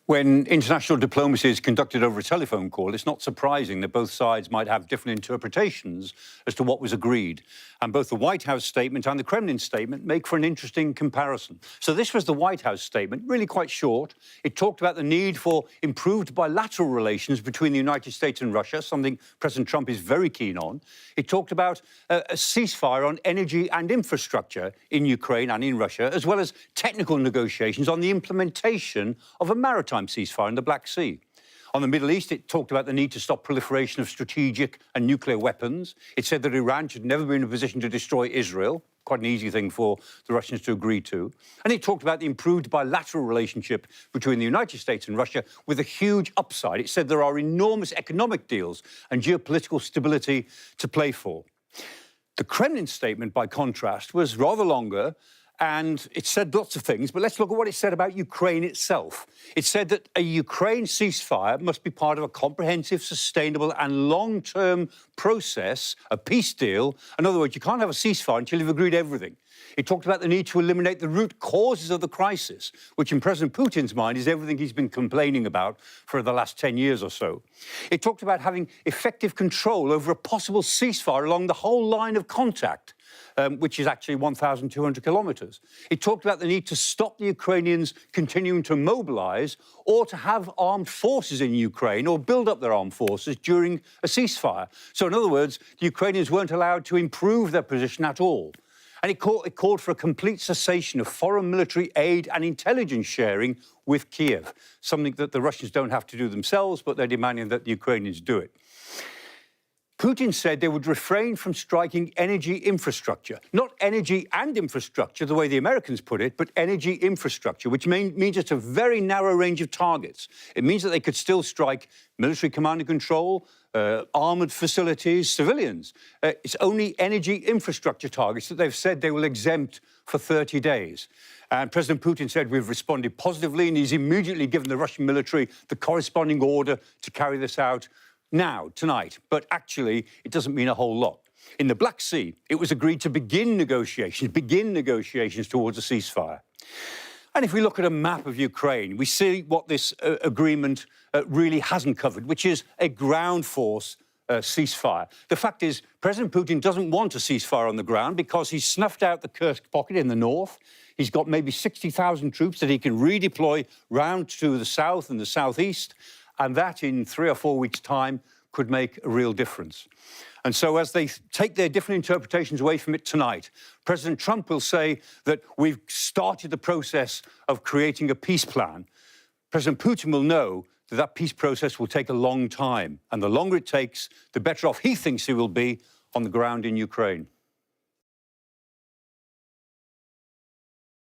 When international diplomacy is conducted over a telephone call, it's not surprising that both sides might have different interpretations as to what was agreed. And both the White House statement and the Kremlin statement make for an interesting comparison. So this was the White House statement, really quite short. It talked about the need for improved bilateral relations between the United States and Russia, something President Trump is very keen on. It talked about a ceasefire on energy and infrastructure in Ukraine and in Russia, as well as technical negotiations on the implementation of a maritime ceasefire in the Black Sea. On the Middle East, it talked about the need to stop proliferation of strategic and nuclear weapons. It said that Iran should never be in a position to destroy Israel, quite an easy thing for the Russians to agree to. And it talked about the improved bilateral relationship between the United States and Russia with a huge upside. It said there are enormous economic deals and geopolitical stability to play for. The Kremlin statement, by contrast, was rather longer, and it said lots of things, but let's look at what it said about Ukraine itself. It said that a Ukraine ceasefire must be part of a comprehensive, sustainable and long-term process, a peace deal. In other words, you can't have a ceasefire until you've agreed everything. It talked about the need to eliminate the root causes of the crisis, which in President Putin's mind is everything he's been complaining about for the last 10 years or so. It talked about having effective control over a possible ceasefire along the whole line of contact, which is actually 1,200 kilometres. It talked about the need to stop the Ukrainians continuing to mobilise or to have armed forces in Ukraine or build up their armed forces during a ceasefire. So, in other words, the Ukrainians weren't allowed to improve their position at all. And it called for a complete cessation of foreign military aid and intelligence sharing with Kiev, something that the Russians don't have to do themselves, but they're demanding that the Ukrainians do it. Putin said they would refrain from striking energy infrastructure. Not energy and infrastructure, the way the Americans put it, but energy infrastructure, which means it's a very narrow range of targets. It means that they could still strike military command and control, armoured facilities, civilians. It's only energy infrastructure targets that they've said they will exempt for 30 days. And President Putin said we've responded positively, and he's immediately given the Russian military the corresponding order to carry this out now, tonight. But actually, it doesn't mean a whole lot. In the Black Sea, it was agreed to begin negotiations towards a ceasefire. And if we look at a map of Ukraine, we see what this agreement really hasn't covered, which is a ground force ceasefire. The fact is, President Putin doesn't want a ceasefire on the ground because he's snuffed out the Kursk pocket in the north. He's got maybe 60,000 troops that he can redeploy round to the south and the southeast. And that, in 3 or 4 weeks' time, could make a real difference. And so as they take their different interpretations away from it tonight, President Trump will say that we've started the process of creating a peace plan. President Putin will know that that peace process will take a long time. And the longer it takes, the better off he thinks he will be on the ground in Ukraine.